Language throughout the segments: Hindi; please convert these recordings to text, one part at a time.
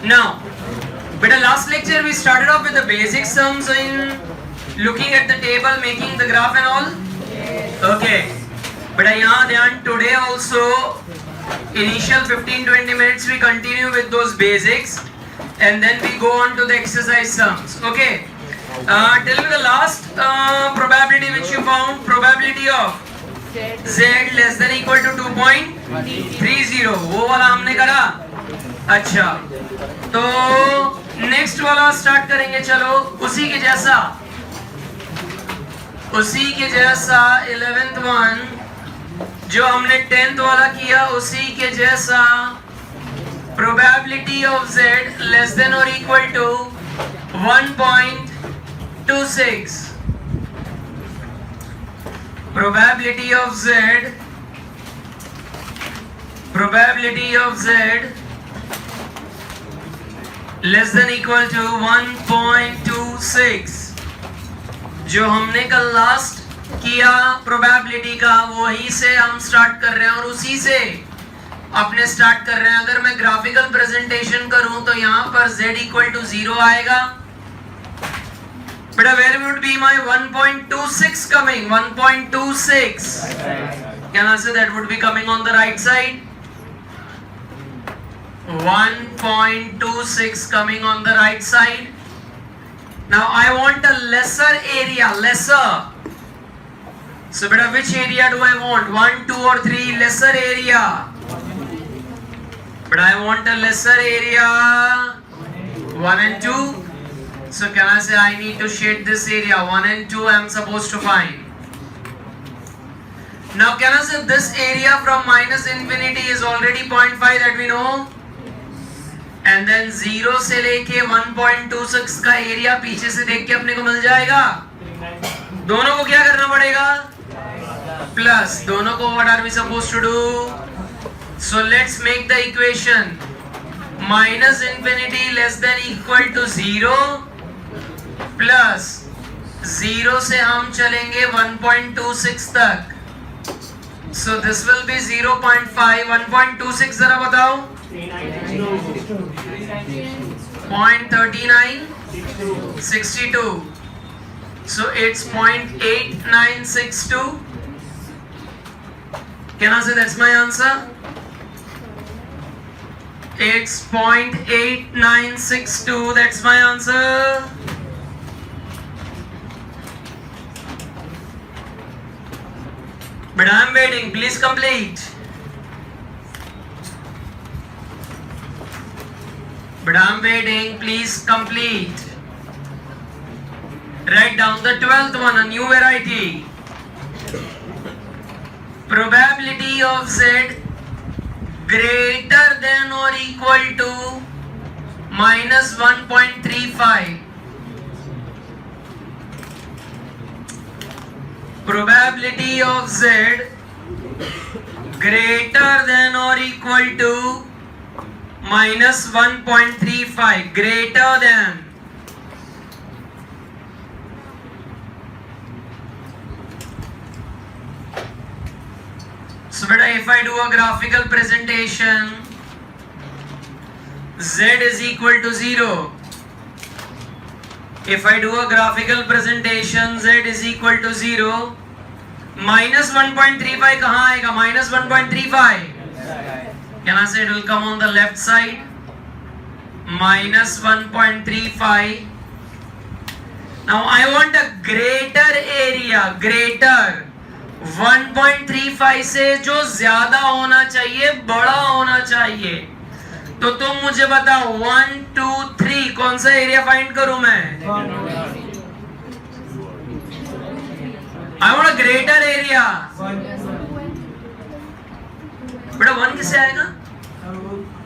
Now, but the last lecture we started off with the basic sums in looking at the table, making the graph and all. Okay. But यहाँ ध्यान, today also initial 15-20 minutes we continue with those basics and then we go on to the exercise sums. Okay. Tell me the last probability which you found. Probability of z less than equal to 2.30. वो वाला हमने करा. अच्छा, तो नेक्स्ट वाला स्टार्ट करेंगे. चलो उसी के जैसा 11th वन जो हमने 10th वाला किया उसी के जैसा probability of z less than or equal to 1.26. probability of z less than equal to 1.26 जो हमने कल लास्ट किया प्रोबेबिलिटी का, वही से हम स्टार्ट कर रहे हैं और उसी से अपने स्टार्ट कर रहे हैं. अगर मैं ग्राफिकल प्रेजेंटेशन करूं तो यहाँ पर z इक्वल टू 0 आएगा. बेटा where would be my 1.26 coming? 1.26. Can I say that would be coming on the right side? 1.26 coming on the right side. Now I want a lesser area, lesser. So beta which area do I want? 1, 2 or 3? Lesser area. But I want a lesser area 1 and 2. So can I say I need to shade this area 1 and 2 I am supposed to find. Now can I say this area from minus infinity is already 0.5 that we know. And then 0 से लेके 1.26 का एरिया पीछे से देख के अपने को मिल जाएगा. दोनों को क्या करना पड़ेगा? प्लस. दोनों को what are we supposed to do? So let's make the equation minus infinity less than equal to 0 plus 0 से हम चलेंगे 1.26 तक. So this will be 0.5. 1.26 जरा बताओ. 0.3962. So it's 0.8962. Can I say that's my answer? It's 0.8962. That's my answer. But I'm waiting. Please complete. But I'm waiting. Please complete. Write down the 12th one, a new variety. Probability of z greater than or equal to minus 1.35. Probability of z greater than or equal to minus 1.35. Greater than. So beta if I do a graphical presentation, z is equal to 0. If I do a graphical presentation, z is equal to 0. Minus 1.35 कहाँ आएगा? Minus 1.35. Can I say it will come on the left side? Minus 1.35. Now I want a greater area. Greater. 1.35 से जो ज्यादा होना चाहिए, बड़ा होना चाहिए. तो तुम मुझे बताओ 1, 2, 3 कौन सा एरिया फाइंड करूं मैं? I want a greater area. बेटा 1 किससे आएगा?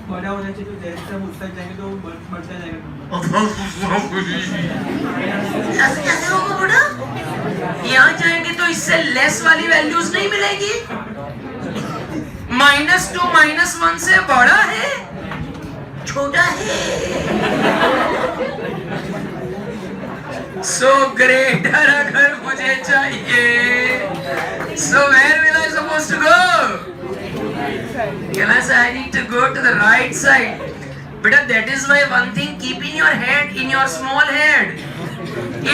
बड़ा होना चाहिए तो जैसे हम उस तक जाएंगे तो बढ़ता जाएगा. ऐसे कैसे होगा बेटा? यहाँ जाएंगे तो इससे लेस वाली वैल्यूज नहीं मिलेगी. -2 -1 से बड़ा है, छोटा है. So greater अगर मुझे चाहिए, so where will I supposed to go? Can I say I need to go to the right side? बेटा that is why one thing keep in your head, in your small head.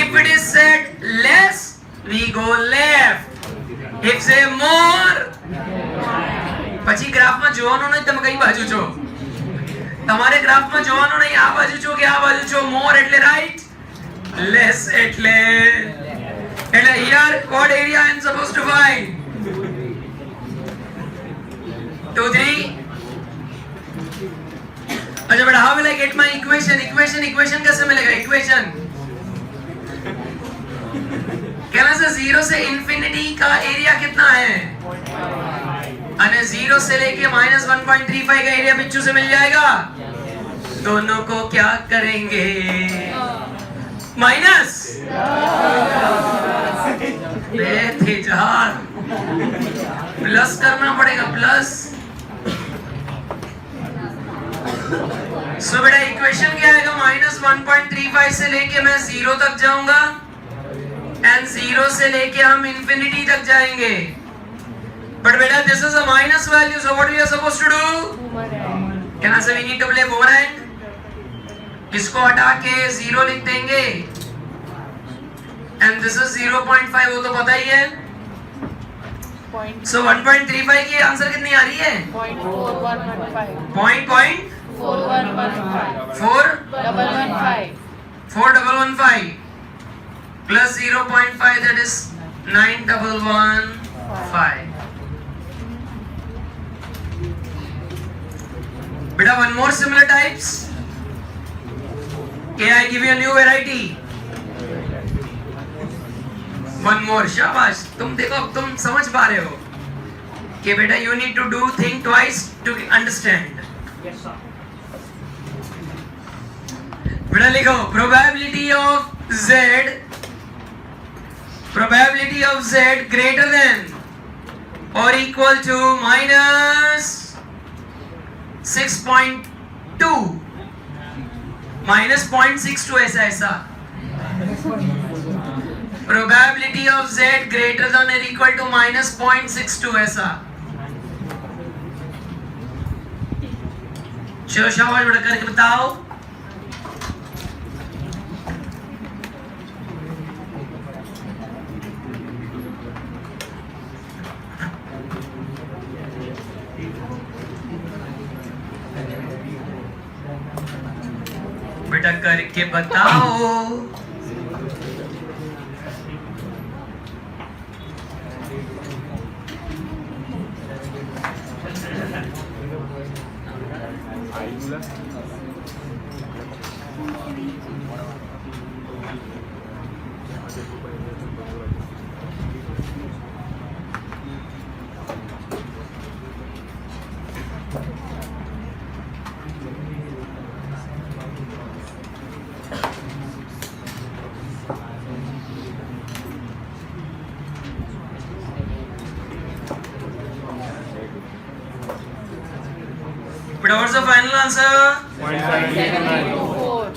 If it is said less, we go left. If say more, પછી ગ્રાફમાં જોવાનું નહીં તમે કઈ બાજુ છો. તમારે ગ્રાફમાં જોવાનું નહીં આ બાજુ છો કે આ બાજુ છો. more એટલે right, less એટલે here what area I am supposed to find? 2 3. अच्छा बेटा how will I get my equation कैसे मिलेगा? equation कहना से 0 से इंफिनिटी का एरिया कितना है और 0 से लेके -1.35 का एरिया बिच्छू से मिल जाएगा. दोनों को क्या करेंगे? माइनस प्लस करना पड़ेगा प्लस. सो बेटा इक्वेशन क्या आएगा? -1.35 से लेके मैं 0 तक जाऊंगा एंड 0 से लेके हम इंफिनिटी तक जाएंगे. बट बेटा this is a minus value, so what we are supposed to do? Can I say we need to play boomerang. इसको हटा के 0 लिख देंगे एंड दिस इज 0.5, वो तो पता ही है. सो 1.35 की आंसर कितनी आ रही है? 4.115 plus 0.5, that is 9,115. Beta, one more similar types. Okay, I give you a new variety. One more, शाबाश. तुम देखो तुम समझ पा रहे हो कि बेटा you need to do think twice to understand. Yes sir. बेटा लिखो probability of z greater than or equal to -6.2 -0.62 ऐसा. probability of z greater than or equal to -0.62 ऐसा. चलो शाबाश बेटा करके बताओ. बेटा करके बताओ. But what's the final answer?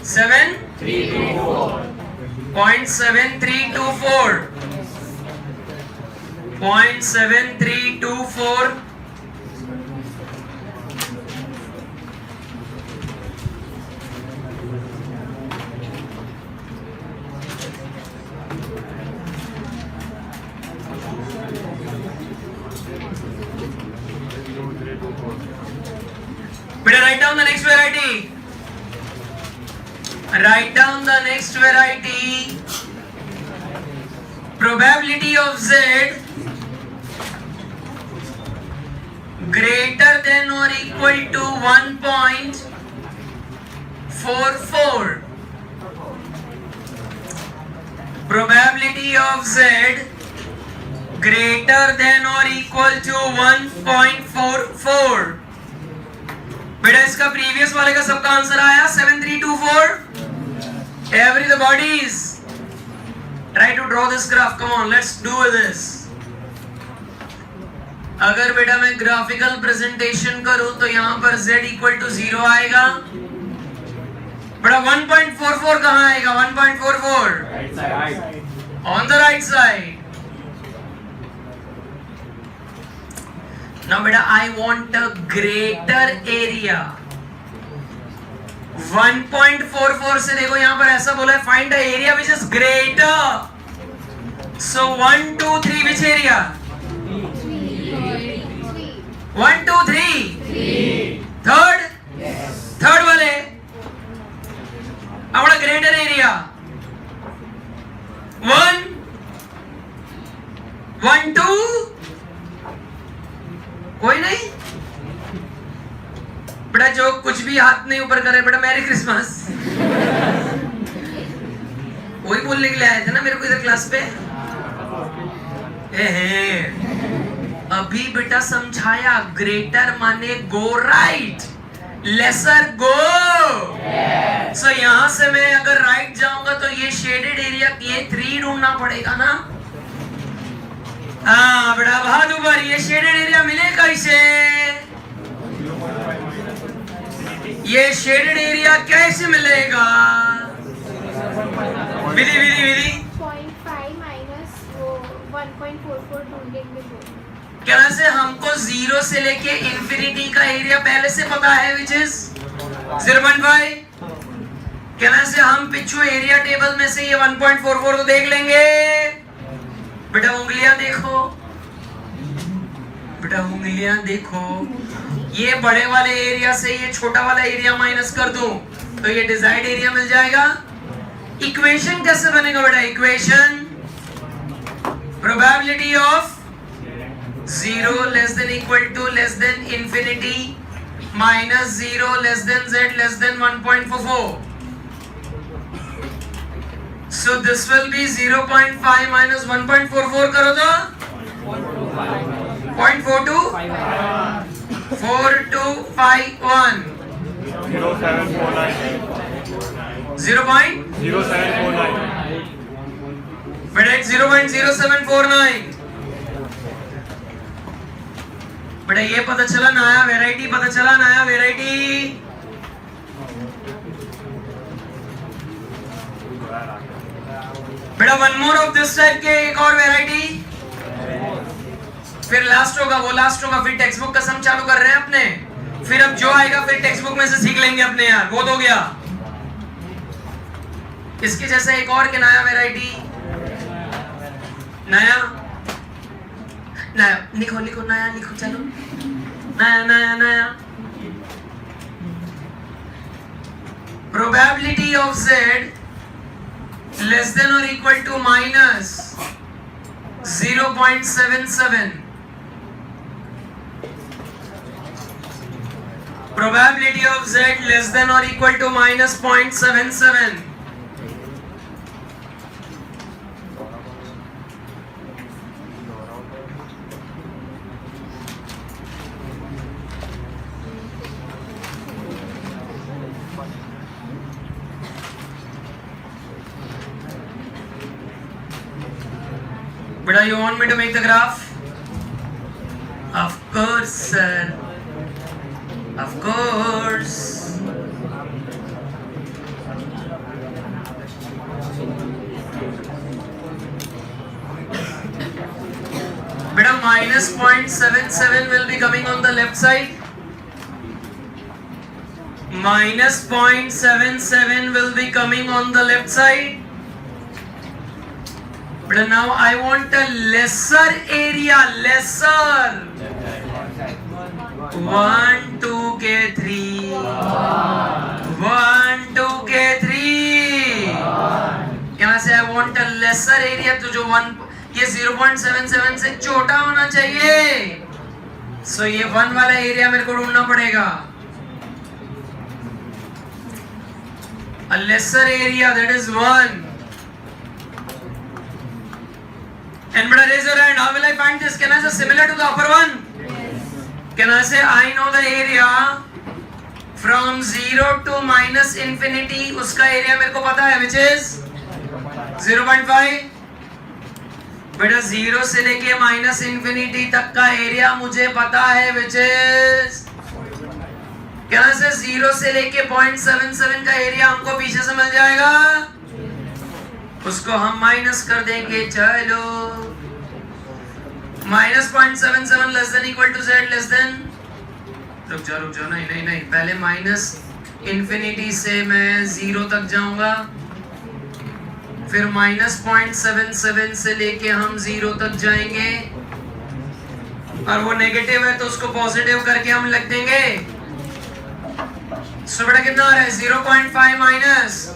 7.7324. 0.7324. Better write down the next variety. Write down the next variety. Probability of z greater than or equal to 1.44. Probability of z greater than or equal to 1.44. बेटा इसका प्रीवियस वाले का सबका आंसर आया 7324. Every the bodies. Try to draw this graph. Come on, let's do this. अगर बेटा मैं ग्राफिकल प्रेजेंटेशन करूं तो यहाँ पर z इक्वल टू 0 आएगा. बेटा 1.44 कहाँ आएगा? 1.44 on the right side. Now beta I want a greater area. 1.44 से देखो यहां पर ऐसा बोला है find the area which is greater. So 1 2 3 which area? 1 2 3 third वाले अपना ग्रेटर एरिया 1 1 2 कोई नहीं बेटा, जो कुछ भी हाथ नहीं ऊपर करे बेटा मैरी क्रिसमस. वही बोलने के लिए आए थे ना मेरे को इधर क्लास पे. अभी बेटा समझाया, ग्रेटर माने गो राइट, लेसर गो. सो यहां से मैं अगर राइट जाऊंगा तो ये शेडेड एरिया ये 3 ढूंढना पड़ेगा ना. हाँ बेटा बहादुर, ये शेडेड एरिया मिले कैसे? ये शेडेड एरिया कैसे मिलेगा? विधि विधि विधि 0.5 माइनस 1.44 ढूंढेंगे. क्या से हमको 0 से लेके इंफिनिटी का एरिया पहले से पता है विच इज 0.5. क्या से हम पिछू एरिया टेबल में से ये 1.44 तो देख लेंगे. बेटा उंगलियां देखो, बेटा उंगलियां देखो. ये बड़े वाले एरिया से ये छोटा वाला एरिया माइनस कर दूं तो ये डिजाइड एरिया मिल जाएगा. इक्वेशन कैसे बनेगा बेटा? Equation probability of 0 less than equal to less than infinity minus 0 less than z less than 1.44. So this will be 0.5 minus 1.44 करो तो 0.42 4251 0.0749 बेटा 0.0749. बेटा ये पता चला नया वेराइटी, पता चला नया वेराइटी. बेटा one more of this type के एक और वेराइटी, फिर लास्ट होगा, वो लास्ट होगा. फिर टेक्स्ट बुक का सम चालू कर रहे हैं अपने. फिर अब जो आएगा फिर टेक्स्ट बुक में से सीख लेंगे अपने यार, बहुत हो गया. इसके जैसा एक और के नया वेराइटी, नया नया लिखो लिखो, नया लिखो, चलो नया नया नया. Probability of z less than or equal to minus 0.77. Probability of z less than or equal to minus 0.77. But you want me to make the graph? Of course, sir. Of course. Beta minus 0.77 will be coming on the left side. Minus 0.77 will be coming on the left side. But now I want a lesser area, lesser. 1 2 k 3 1 2 k 3. यहाँ से I want a lesser area, तो जो 1 ये 0.77 से छोटा होना चाहिए. So ये 1 वाला एरिया मेरे को ढूंढना पड़ेगा. A lesser area, that is 1. And but raise your hand. How will I find this? Can I say similar to the upper one? Yes. Can I say I know the area from 0 to minus infinity? उसका एरिया मेरे को पता है, which is 0.5. बेटा 0 से लेके माइनस इंफिनिटी तक का एरिया मुझे पता है, which is क्या से 0 से लेके 0.77 का एरिया हमको पीछे से मिल जाएगा. उसको हम माइनस कर देंगे. चलो minus 0.77 less than equal to z less than, रुक जाओ नहीं नहीं नहीं, पहले माइनस इंफिनिटी से मैं 0 तक जाऊंगा, फिर -0.77 से लेके हम 0 तक जाएंगे, और वो नेगेटिव है तो उसको पॉजिटिव करके हम लिख देंगे। सो बेटा कितना आ रहा है? 0.5 माइनस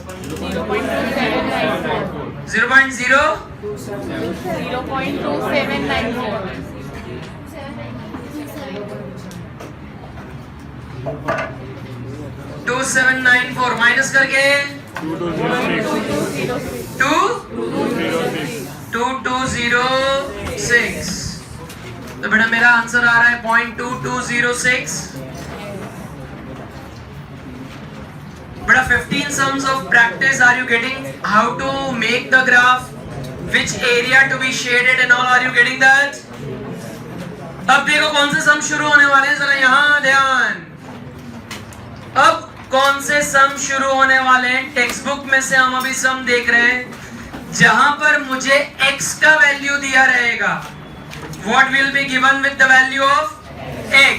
2794 माइनस करके 2206। तो बेटा मेरा आंसर आ रहा है 0.2206। बेटा 15 sums of practice. Are you getting how to make the graph, which area to be shaded and all? Are you getting that? अब देखो कौन से सम शुरू होने वाले हैं, जरा यहाँ ध्यान। अब कौन से सम शुरू होने वाले हैं? टेक्स्ट बुक में से हम अभी सम देख रहे हैं जहां पर मुझे x का वैल्यू दिया रहेगा। What will be given with the value of x?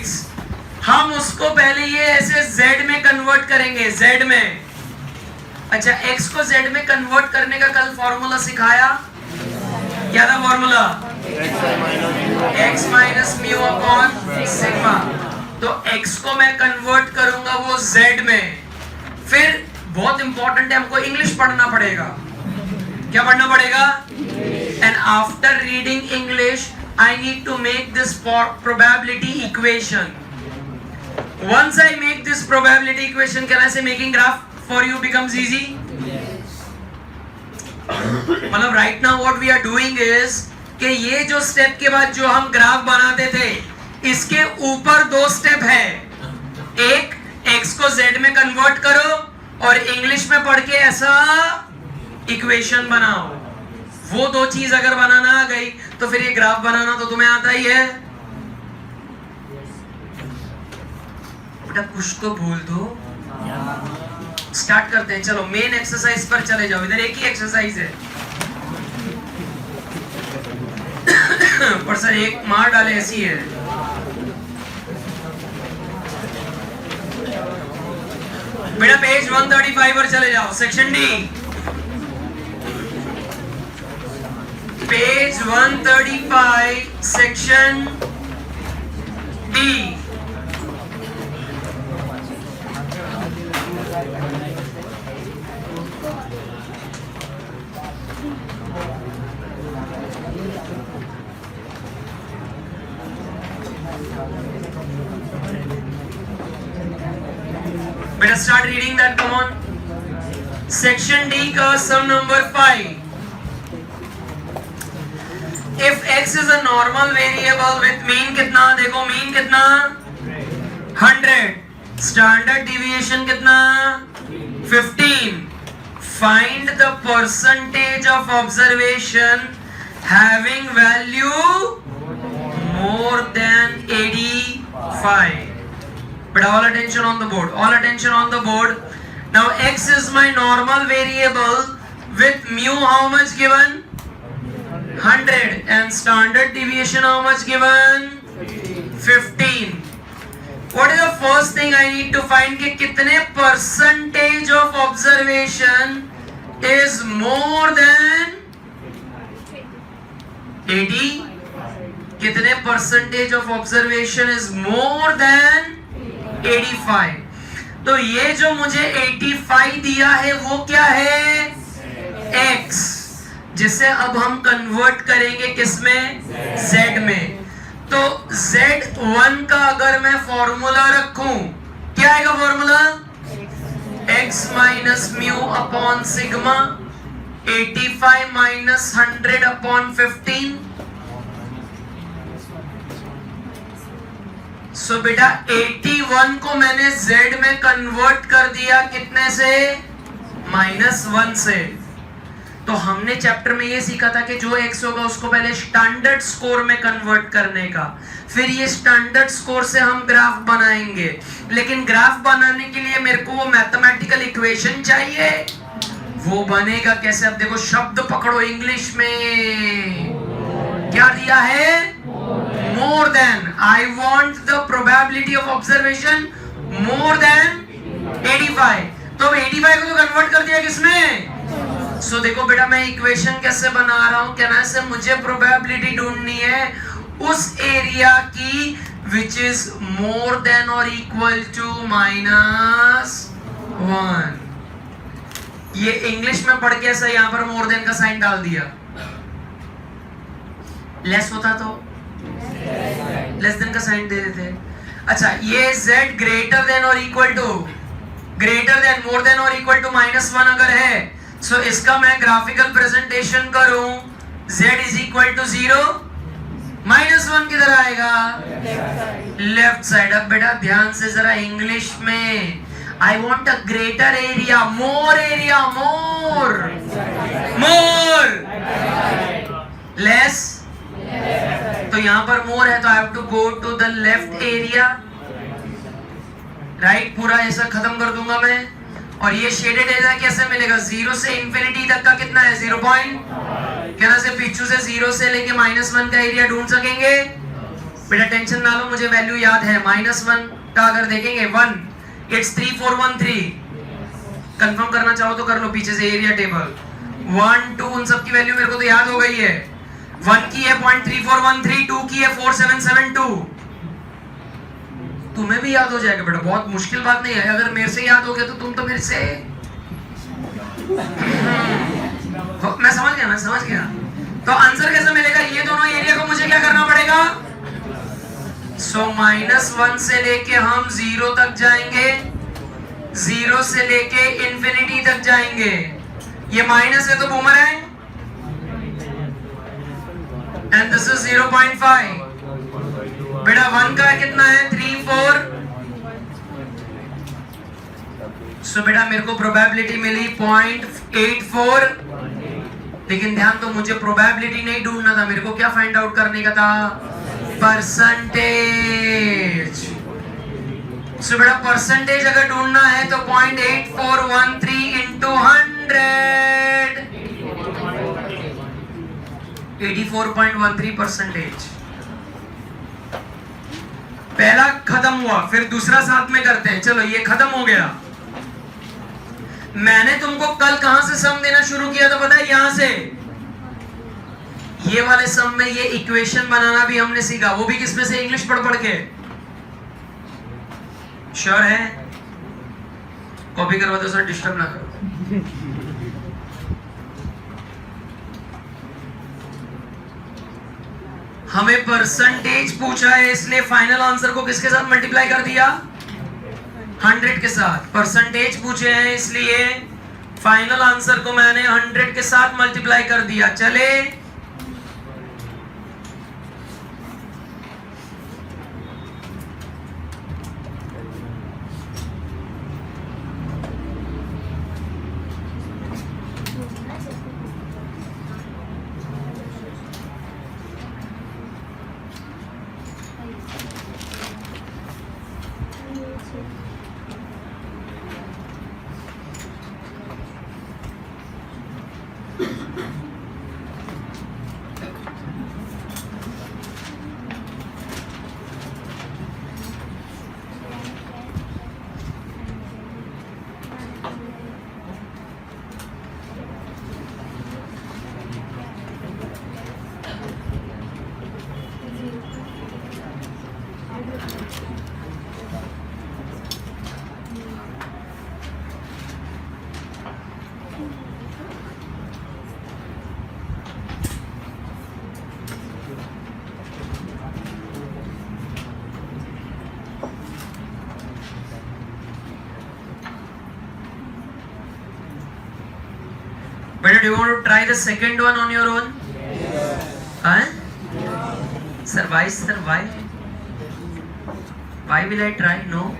हम उसको पहले ये ऐसे z में कन्वर्ट करेंगे, z में। अच्छा, x को z में कन्वर्ट करने का कल फॉर्मूला सिखाया, क्या था formula? x minus mu upon sigma. तो x को मैं कन्वर्ट करूंगा वो z में। फिर बहुत इंपॉर्टेंट है, हमको इंग्लिश पढ़ना पड़ेगा। क्या पढ़ना पड़ेगा? And after reading English I need to make this probability equation. Once I make this probability equation, can I say making graph for you becomes easy? मतलब right now what we are doing is कि ये जो स्टेप के बाद जो हम ग्राफ बनाते थे, इसके ऊपर 2 स्टेप है। एक, x को z में कन्वर्ट करो और इंग्लिश में पढ़ के ऐसा इक्वेशन बनाओ। वो 2 चीज अगर बनाना आ गई तो फिर ये ग्राफ बनाना तो तुम्हें आता ही है। बेटा कुछ तो बोल दो। स्टार्ट करते हैं, चलो मेन एक्सरसाइज पर चले जाओ। इधर एक ही एक्सरसाइज है पर सर एक मार डाले ऐसी है। बेटा पेज 135 पर चले जाओ, section D, page 135 section D. Better start reading that, come on. Section D का sum number 5. If x is a normal variable with mean कितना, देखो mean कितना 100, standard deviation कितना 15. Find the percentage of observation having value more than 85. But all attention on the board. All attention on the board. Now x is my normal variable with mu how much given? 100 and standard deviation how much given? 15. What is the first thing I need to find कि कितने percentage of observation is more than 80? कितने percentage of observation is more than 85? तो ये जो मुझे 85 दिया है वो क्या है? x, जिसे अब हम कन्वर्ट करेंगे किसमें? z में। तो z1 का अगर मैं फॉर्मूला रखूं, क्या आएगा formula? x minus mu upon sigma, 85 minus 100 upon 15। सो बेटा 81 को मैंने z में कन्वर्ट कर दिया कितने से? -1 से। तो हमने चैप्टर में ये सीखा था कि जो x होगा उसको पहले स्टैंडर्ड स्कोर में कन्वर्ट करने का, फिर ये स्टैंडर्ड स्कोर से हम ग्राफ बनाएंगे। लेकिन ग्राफ बनाने के लिए मेरे को वो मैथमेटिकल इक्वेशन चाहिए, वो बनेगा कैसे? अब देखो शब्द पकड़ो इंग्लिश में, क्या दिया है? more than. I want the probability of observation more than 85। तो अब 85 को तो कन्वर्ट कर दिया किसमें? सो देखो बेटा मैं इक्वेशन कैसे बना रहा हूं, कहना से मुझे प्रोबेबिलिटी ढूंढनी है उस एरिया की विच इज मोर देन और इक्वल टू -1। ये इंग्लिश में पढ़ के ऐसा यहां पर मोर देन का साइन डाल दिया, लेस होता तो लेस देन का साइन दे देते। अच्छा ये z ग्रेटर देन और इक्वल टू मोर देन और इक्वल टू -1 अगर है, सो इसका मैं ग्राफिकल प्रेजेंटेशन करूं z इज इक्वल टू 0, -1 किधर आएगा? Left side. अब बेटा ध्यान से जरा इंग्लिश में, I want a greater area, more less. तो यहां पर मोर है तो I have to go to the left area, right. पूरा ऐसा खत्म कर दूंगा मैं। और ये शेडेड एरिया कैसे मिलेगा? 0 से इंफिनिटी तक का कितना है? 0 पॉइंट। कहना से पिछू से 0 से लेके -1 का एरिया ढूंढ सकेंगे? बेटा टेंशन ना लो, मुझे वैल्यू याद है। -1 का अगर देखेंगे 1, इट्स 3413। कंफर्म करना चाहो तो कर लो पीछे से एरिया टेबल। 1 2 उन सब की वैल्यू मेरे को तो याद हो गई है। 1 की है 0.3413, 2 की है 4772। तुम्हें भी याद हो जाएगा बेटा, बहुत मुश्किल बात नहीं है। अगर मेरे से याद हो गया तो तुम तो मेरे से मैं समझ गया। तो आंसर कैसे मिलेगा? ये दोनों एरिया को मुझे क्या करना पड़ेगा? सो -1 से लेके हम 0 तक जाएंगे, 0 से लेके इंफिनिटी तक जाएंगे। ये माइनस है तो बूमरैंग, एंड दिस इज 0.5। बेटा 1 का कितना है? 34। सो बेटा मेरे को प्रोबेबिलिटी मिली 0.84। लेकिन ध्यान तो मुझे प्रोबेबिलिटी नहीं ढूंढना था, मेरे को क्या फाइंड आउट करने का था? परसेंटेज। सो बेटा परसेंटेज अगर ढूंढना है तो 0.8413 इंटू 100, 84.13%। पहला खत्म हुआ, फिर दूसरा साथ में करते हैं। चलो ये खत्म हो गया। मैंने तुमको कल कहां से सम देना शुरू किया था पता है? यहां से। ये वाले सम में ये इक्वेशन बनाना भी हमने सीखा, वो भी किसमें से? इंग्लिश पढ़ के। श्योर है? कॉपी करवा दो सर, डिस्टर्ब ना करो। हमें परसेंटेज पूछा है, इसलिए फाइनल आंसर को किसके साथ मल्टीप्लाई कर दिया? 100 के साथ। परसेंटेज पूछे हैं इसलिए फाइनल आंसर को मैंने 100 के साथ मल्टीप्लाई कर दिया। चले But do you want to try the second one on your own? Yes. Huh? Sir, why? Why will I try? No.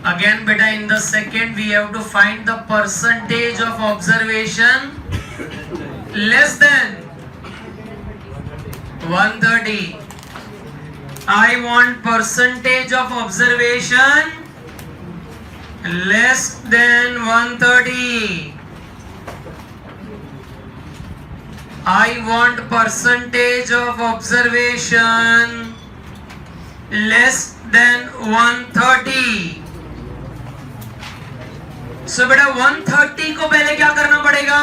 Again, beta, in the second we have to find the percentage of observation less than 130. I want percentage of observation less than 130. I want percentage of observation less than 130. So बेटा 130 को पहले क्या करना पड़ेगा?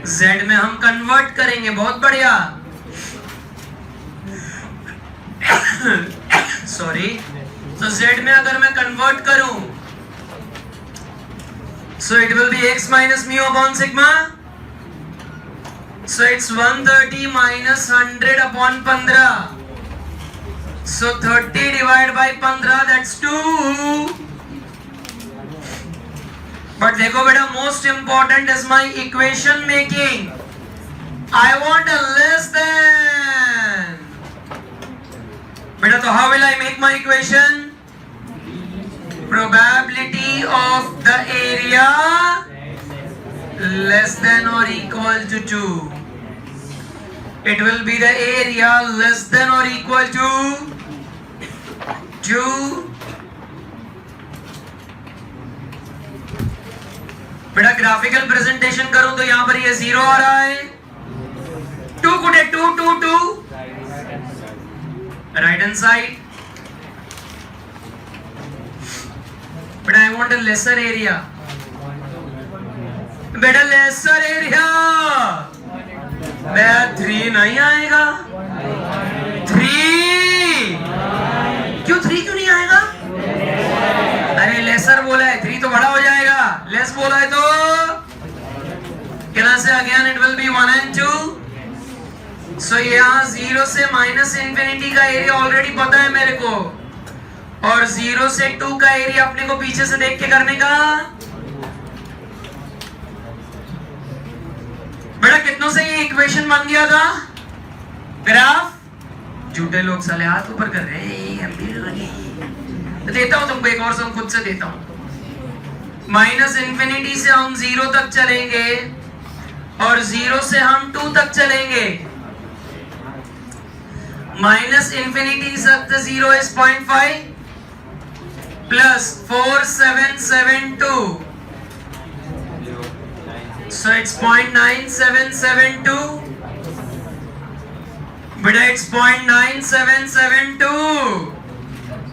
Z में हम कन्वर्ट करेंगे. बहुत बढ़िया. सॉरी. तो Z में अगर मैं कन्वर्ट करूं, so it will be x minus mu upon sigma. So it's 130 minus 100 upon 15. So 30 divided by 15, that's 2. But देखो बेटा, most important is my equation making. I want a less than. बेटा, तो how will I make my equation? Probability of the area less than or equal to 2. It will be the area less than or equal to 2. बेटा ग्राफिकल प्रेजेंटेशन करूं तो यहां पर ये 0 आ रहा है. 2 गुडे 2 2 2 राइट हैंड साइड. बेटा I want a lesser area. बेटा लेसर एरिया बेटा 3 नहीं आएगा. 3 क्यों नहीं आएगा? अरे लेसर बोला है, 3 तो बड़ा हो जाएगा. लेस बोला है तो कैसे again it will be 1 and 2. सो यहाँ 0 से माइनस इंफिनिटी का एरिया ऑलरेडी पता है मेरे को, और 0 से 2 का एरिया अपने को पीछे से देख के करने का. बेटा कितनों से ये इक्वेशन बन गया था? ग्राफ. झूठे लोग साले हाथ ऊपर कर रहे हैं. देता हूं तुमको एक और सम खुद से देता हूं. माइनस इंफिनिटी से हम 0 तक चलेंगे और 0 से हम 2 तक चलेंगे. माइनस इंफिनिटी से 0 is 0.5 plus 4772. So it's 0.9772. But it's 0.9772.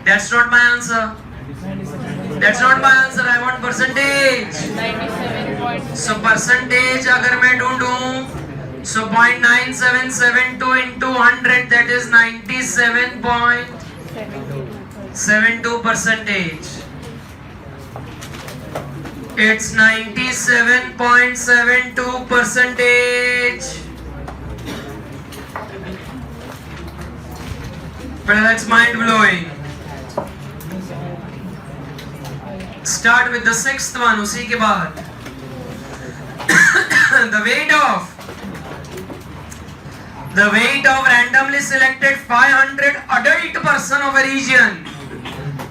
That's not my answer. That's not my answer. I want percentage. 97. So percentage अगर मैं ढूंढूं, so 0.9772 into 100, that is 97.72 percentage. It's 97.72 percentage. But that's mind blowing. Start with the 6th one. उसी के बाद the weight of randomly selected 500 adult person of a region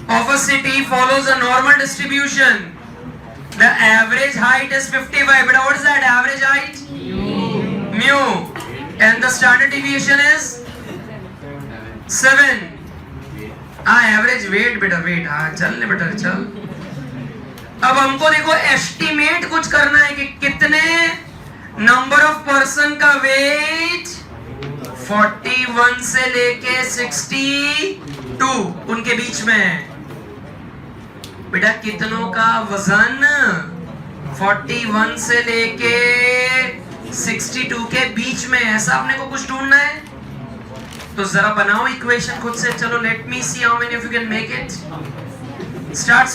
of a city follows a normal distribution. The average height is 55. But what is that average height? Mu. And the standard deviation is 7. Average weight बेटा, वेट. हाँ चल ले बेटा चल. अब हमको देखो एस्टिमेट कुछ करना है कि कितने नंबर ऑफ पर्सन का वेट 41 से लेके 62 उनके बीच में है. बेटा कितनों का वजन 41 से लेके 62 के बीच में, ऐसा अपने को कुछ ढूंढना है. तो जरा बनाओ इक्वेशन खुद से. चलो late me see how many of you can make it. Start.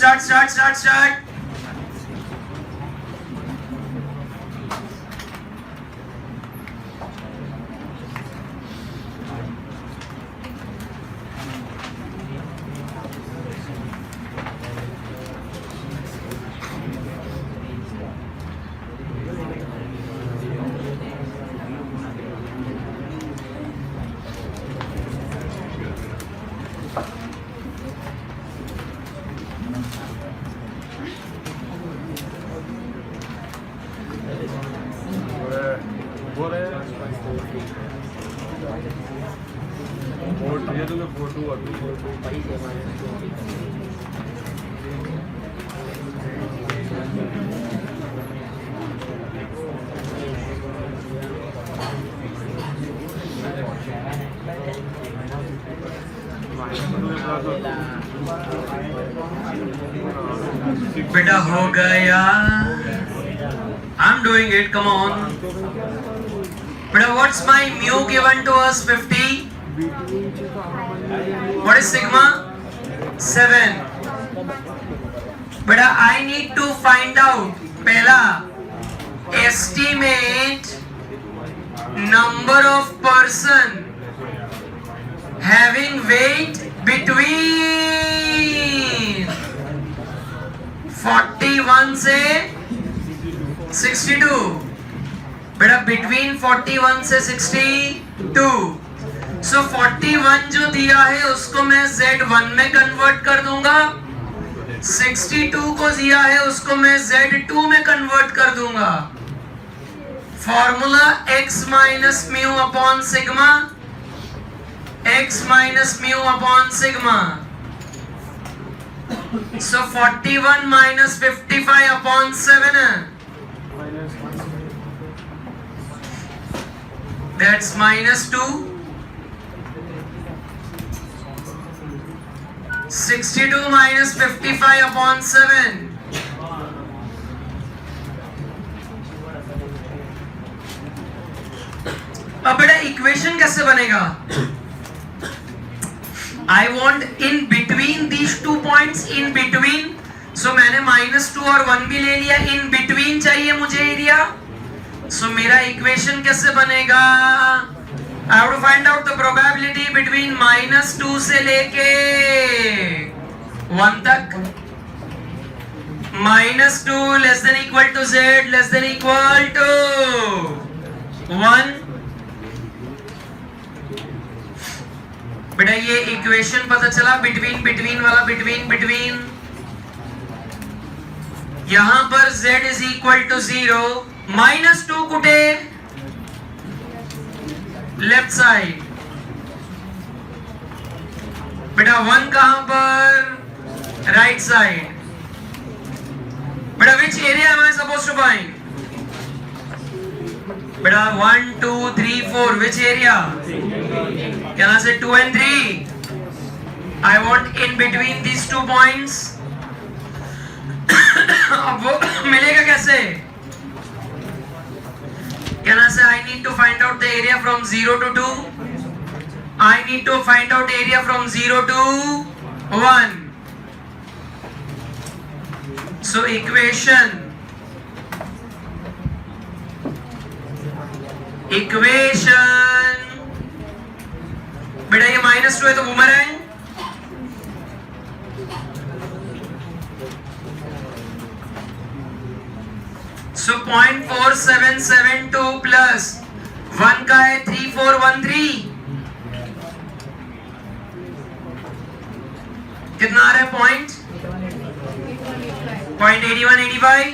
बेटा हो गया. I'm doing it. Come on. Beta, what's my mu given to us? 50. What is sigma? 7. Beta, I need to find out. पहला, estimate number of person having weight between 41 से 62. बेटा between 41 से 62. So 41 जो दिया है उसको मैं Z1 में कन्वर्ट कर दूंगा. 62 को दिया है उसको मैं Z2 में कन्वर्ट कर दूंगा. Formula x minus mu upon sigma. x minus mu upon sigma. So 41 minus 55 upon 7. That's minus 2. 62 minus 55 upon 7. अब बेटा इक्वेशन कैसे बनेगा? I want in between these two points, in between. So मैंने -2 और 1 भी ले लिया. In between चाहिए मुझे एरिया. So मेरा इक्वेशन कैसे बनेगा? I have to find out the probability between -2 से लेके 1 तक. -2 less than equal to z less than equal to 1. बेटा ये इक्वेशन पता चला. बिटवीन वाला बिटवीन. यहां पर z इज इक्वल टू 0. -2 कुठे? Left side. बेटा 1 कहां पर? Right side. बेटा which area am I supposed to find? बेटा 1 2 3 4 which area? Can I say 2 and 3? I want in between these 2 points. अब वो मिलेगा कैसे? Can I say I need to find out the area from 0 to 2? I need to find out area from 0 to 1. So equation बेटा ये -2 है तो बूमरैंग. So 0.4772 प्लस 1 का है 3413. कितना आ रहा है? 0.8185.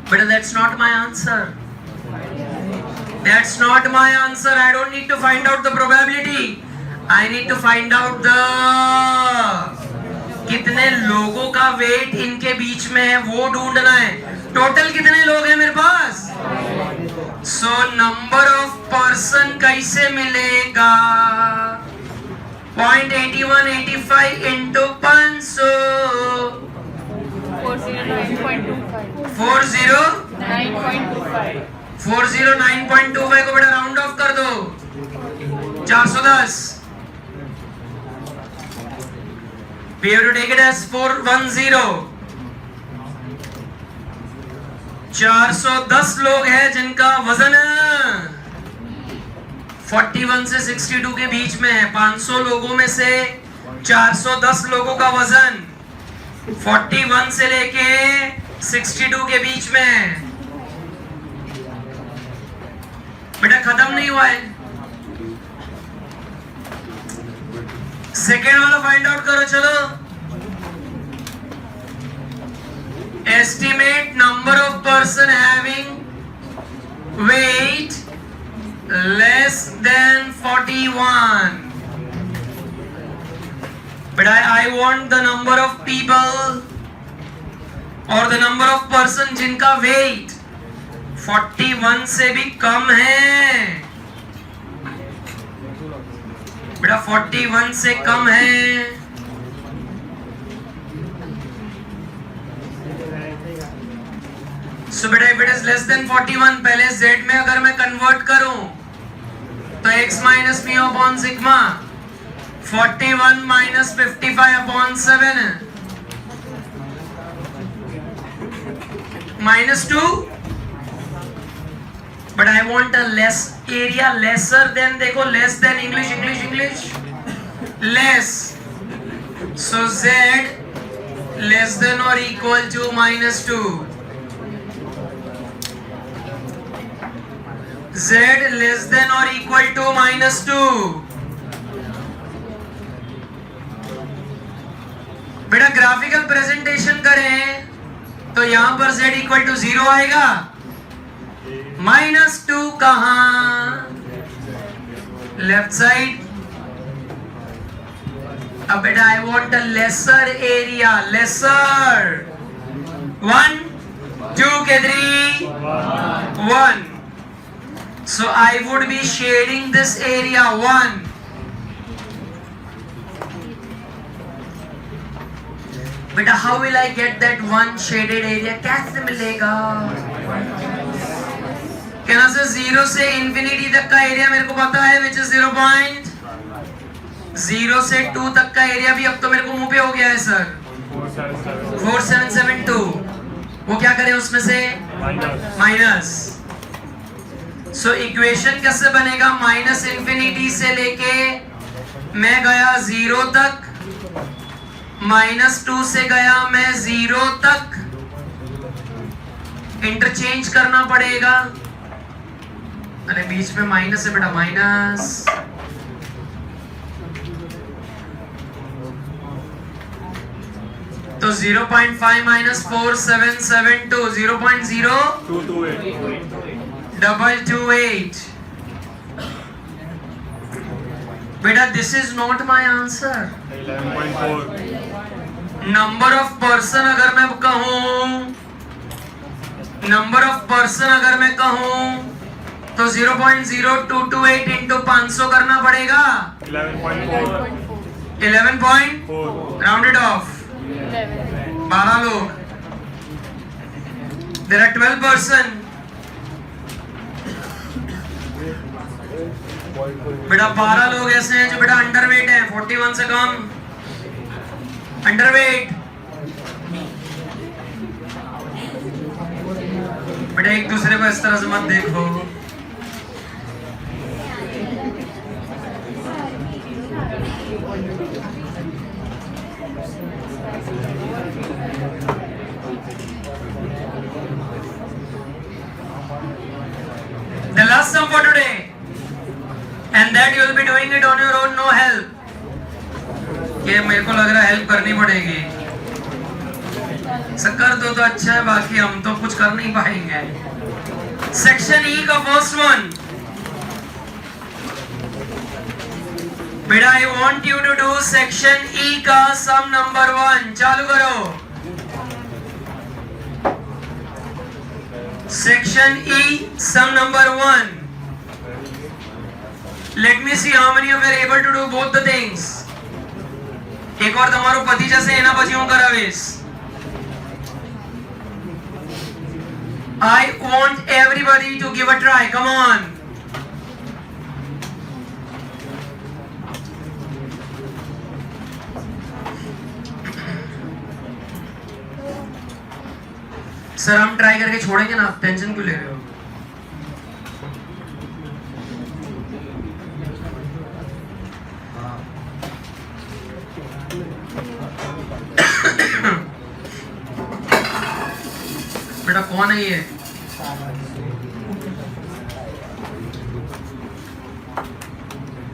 But that's not my answer. That's not my answer. I don't need to find out the probability. I need to find out the कितने लोगों का वेट इनके बीच में है वो ढूंढना है. टोटल कितने लोग हैं मेरे पास? So नंबर ऑफ पर्सन कैसे मिलेगा? 0.8185 into 500. 409.25. 409.25 को बेटा राउंड ऑफ कर दो. 410. We have to take it as 410. 410 लोग हैं जिनका वजन 41 से 62 के बीच में है. 500 लोगों में से 410 लोगों का वजन 41 से लेके 62 के बीच में है. बेटा खत्म नहीं हुआ है. सेकेंड वाला फाइंड आउट करो. चलो estimate number of person having weight less than 41. But I want the number of people or the number of person जिनका वेट 41 से भी कम है. बेटा 41 से कम है। सो बेटा if it is less than 41, पहले z में अगर मैं कन्वर्ट करूं तो x minus mu upon sigma 41 minus 55 upon 7 minus 2, but I want a less area lesser than, देखो less than English less, so z less than or equal to minus 2, z less than or equal to minus 2। बेटा ग्राफिकल प्रेजेंटेशन करें तो यहां पर z इक्वल टू 0 आएगा, माइनस 2 कहां, लेफ्ट साइड। अब बेटा I want a lesser area, lesser 1 2 के 3 1, so I would be shading this area 1। बेटा how will I get that one shaded area, कैसे मिलेगा? कहना से 0 से इंफिनिटी तक का एरिया मेरे को पता है, विच इज 0.0 से 2 तक का एरिया भी अब तो मेरे को मुंह पे हो गया है सर, 4772। वो क्या करें उसमें से माइनस, सो इक्वेशन कैसे बनेगा, माइनस इंफिनिटी से लेके मैं गया 0 तक, माइनस 2 से गया मैं 0 तक, इंटरचेंज करना पड़ेगा। अरे बीच में माइनस है बेटा, माइनस, तो 0.5 माइनस 4772 0.0228। बेटा this is not my answer. 11.4। Number of person अगर मैं कहूं, नंबर ऑफ पर्सन अगर मैं कहूं तो 0.0228 इंटू 500 करना पड़ेगा, 11.4 राउंडेड ऑफ 12 लोग, देयर आर 12 पर्सन। बेटा 12 लोग ऐसे हैं जो बेटा अंडरवेट हैं, 41 से कम अंडरवेट। बेटा एक दूसरे को इस तरह से मत देखो। The last sum for today, and that you will be doing it on your own, no help। ये मेरे को लग रहा है हेल्प करनी पड़ेगी। कर दो तो अच्छा है, बाकी हम तो कुछ कर नहीं पाएंगे। सेक्शन ई का फर्स्ट वन, बेटा I want you to do section E का सम नंबर 1। चालू करो section E sum number 1। Let me see how many of you are able to do both the things. एक और તમારો પતિ જશે એના પછી હું કરાવીશ। I want everybody to give a try, come on। Sir हम ट्राई करके छोड़ेंगे ना, आप टेंशन क्यों ले रहे हो? बेटा कौन है ये?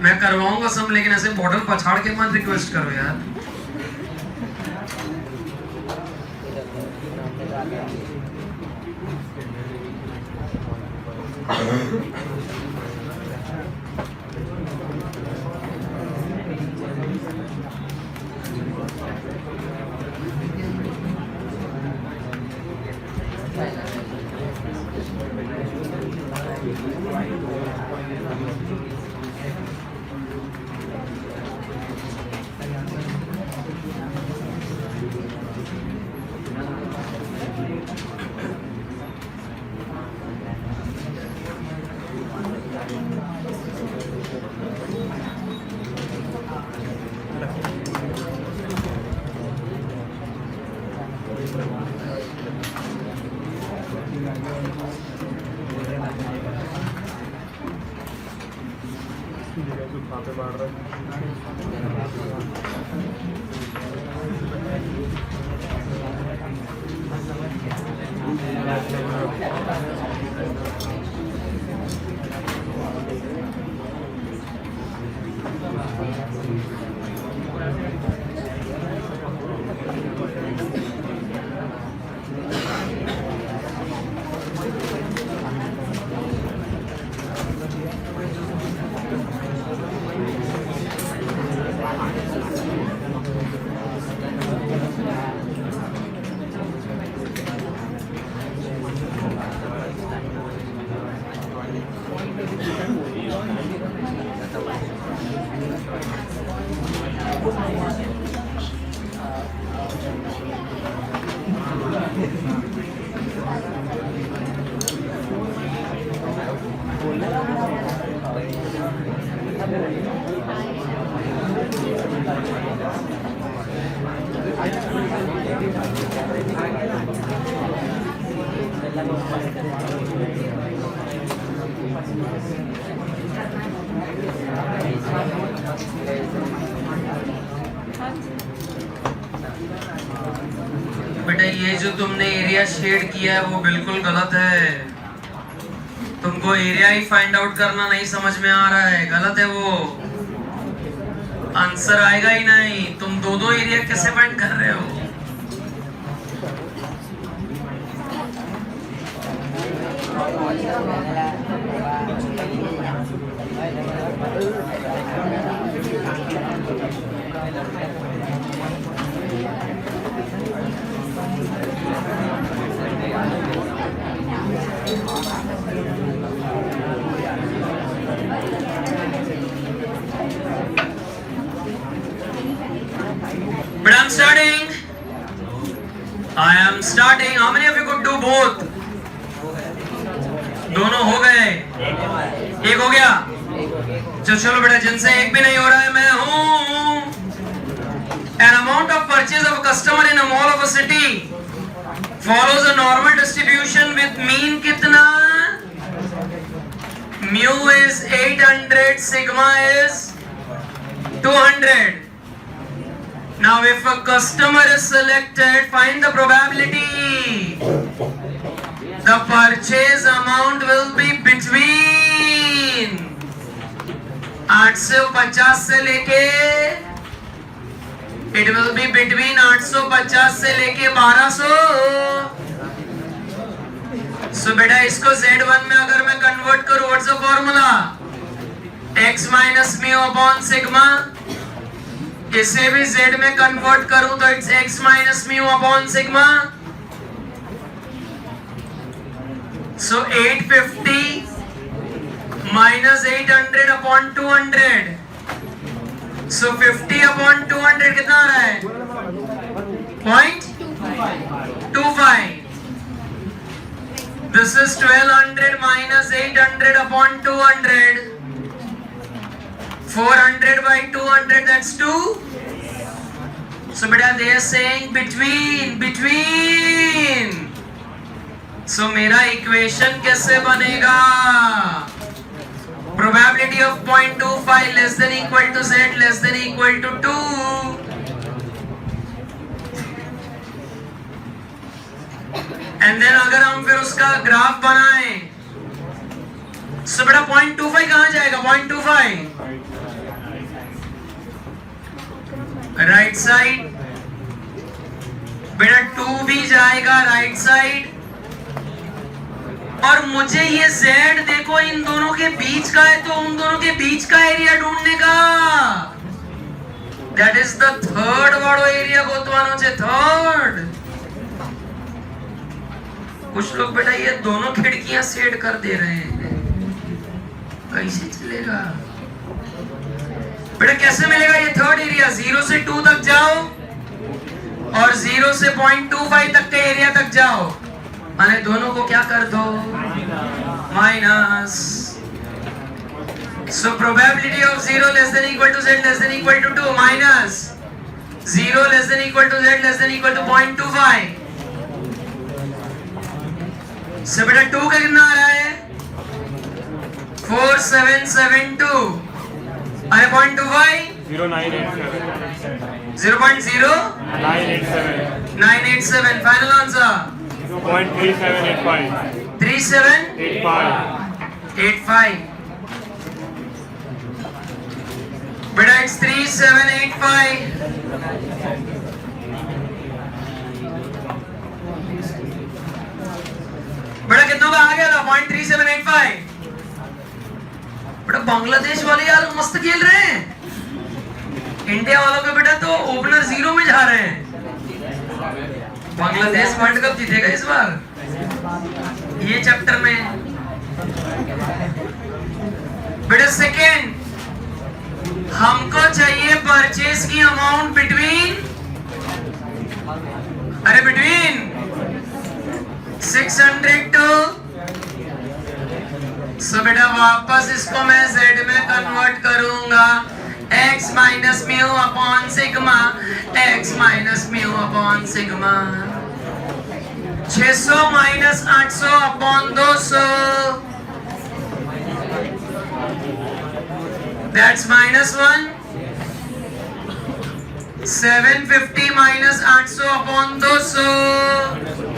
मैं करवाऊंगा सब, लेकिन ऐसे बॉटल पछाड़ के मत रिक्वेस्ट करो यार। बेटा ये जो तुमने एरिया शेड किया है वो बिल्कुल गलत है। तुमको एरिया ही फाइंड आउट करना नहीं समझ में आ रहा है, गलत है वो। आंसर आएगा ही नहीं। तुम दो एरिया कैसे फाइंड कर रहे हो? But I'm starting. I am starting. How many of you could do both? दोनों हो गए, एक हो गया। चलो बेटा, जिनसे एक भी नहीं हो रहा है मैं हूं। An amount of purchase of a customer in a mall of a city follows a normal distribution with mean कितना? Mu is 800, sigma is 200. Now if a customer is selected, find the probability. The purchase amount will be between 850 से लेके, it will be between 850 से लेके 1200. So बेटा इसको Z1 में अगर मैं कन्वर्ट करूं, what's the formula? x minus mu upon sigma. इसे भी Z में कन्वर्ट करूं तो it's x minus mu upon sigma. So 850 minus 800 upon 200. So 50 upon 200 कितना आ रहा है? 0.25. This is 1200 minus 800 upon 200. 400 by 200, that's 2. So beta they are saying between. So मेरा इक्वेशन कैसे बनेगा? Probability of 0.25 less than equal to z less than equal to 2. And then अगर हम फिर उसका ग्राफ बनाएं, so बेटा 0.25 कहाँ जाएगा? 0.25 राइट साइड, बेटा 2 भी जाएगा राइट साइड। और मुझे ये z देखो इन दोनों के बीच का है, तो उन दोनों के बीच का एरिया ढूंढने का, दैट इज द थर्ड वाड़ो एरिया गोतवानो छे, थर्ड। कुछ लोग बेटा ये दोनों खिड़कियां सेट कर दे रहे हैं, कैसे चलेगा बेटा? कैसे मिलेगा ये थर्ड एरिया? 0 से 2 तक जाओ और 0 से 0.25 तक के एरिया तक जाओ, माने दोनों को क्या कर दो? Minus. So probability of 0 less than equal to z less than equal to 2 minus 0 less than equal to z less than equal to 0.25. So बेटा 2 का कितना आ रहा है? 4772 अरे 0.25 0987 0.0 987 987 फाइनल आंसर 0.3785 3785 बेटा it's 3785 बेटा कितना का आ गया था 0.3785 बेटा बांग्लादेश वाले यार मस्त खेल रहे हैं इंडिया वालों के बेटा तो ओपनर 0 में जा रहे हैं बांग्लादेश वर्ल्ड कप जीतेगा इस बार ये चैप्टर में बेटा सेकेंड हमको चाहिए परचेज की अमाउंट बिटवीन 600 टू सो बेटा वापस इसको मैं z में कन्वर्ट करूंगा x minus mu upon sigma x minus mu upon sigma 600 minus 800 upon 200 that's -1 750 minus 800 upon 200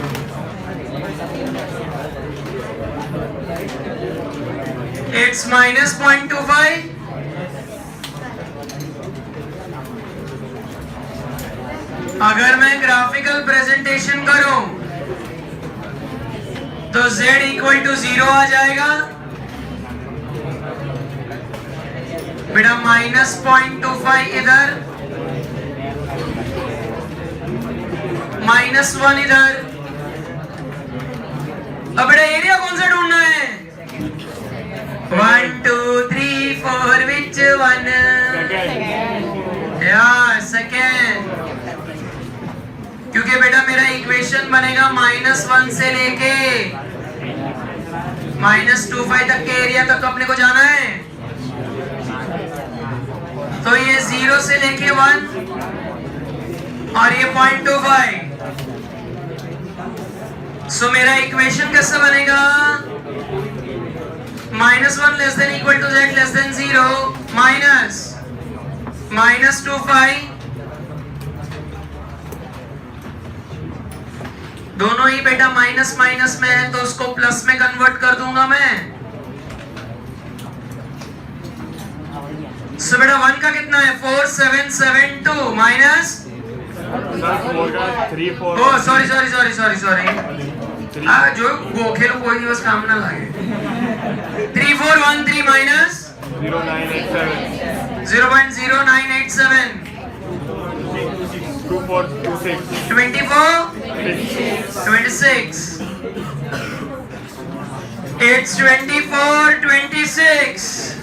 it's -0.25 अगर मैं ग्राफिकल प्रेजेंटेशन करूं तो z इक्वल टू 0 आ जाएगा बेटा -0.25 इधर -1 इधर अब बेटा एरिया कौन सा ढूंढना है 1 2 3 4 which one यार सेकेंड क्योंकि बेटा मेरा इक्वेशन बनेगा -1 से लेके -25 तक के एरिया तक अपने को जाना है तो ये 0 से लेके 1 और ये 0.25 सो मेरा इक्वेशन कैसे बनेगा -1 less than equal to z less than 0 -25 दोनों ही बेटा माइनस माइनस में है तो उसको प्लस में कन्वर्ट कर दूंगा मैं सो बेटा 1 का कितना है 4772 माइनस ओ सॉरी जो गोखेल कोई दिवस काम ना लगे 3413 माइनस 0.0987 26 it's 2426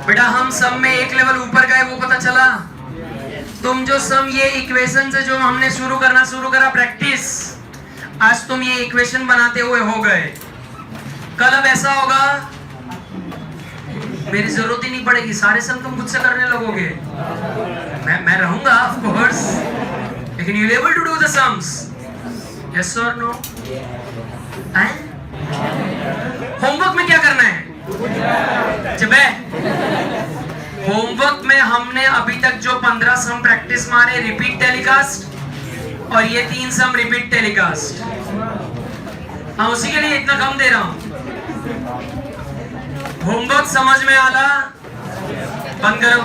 बेटा हम सम में एक लेवल ऊपर गए वो पता चला तुम जो सम ये इक्वेशन से जो हमने शुरू करा प्रैक्टिस आज तुम ये इक्वेशन बनाते हुए हो गए कल अब ऐसा होगा मेरी जरूरत ही नहीं पड़ेगी सारे सम तुम खुद से करने लगोगे मैं रहूंगा ऑफ कोर्स लेकिन you able to do the sums yes और नो होमवर्क में क्या करना है चबे होमवर्क में हमने अभी तक जो 15 सम प्रैक्टिस मारे रिपीट टेलीकास्ट और ये 3 सम रिपीट टेलीकास्ट हाँ उसी के लिए इतना कम दे रहा हूं होमवर्क समझ में आला बंद करो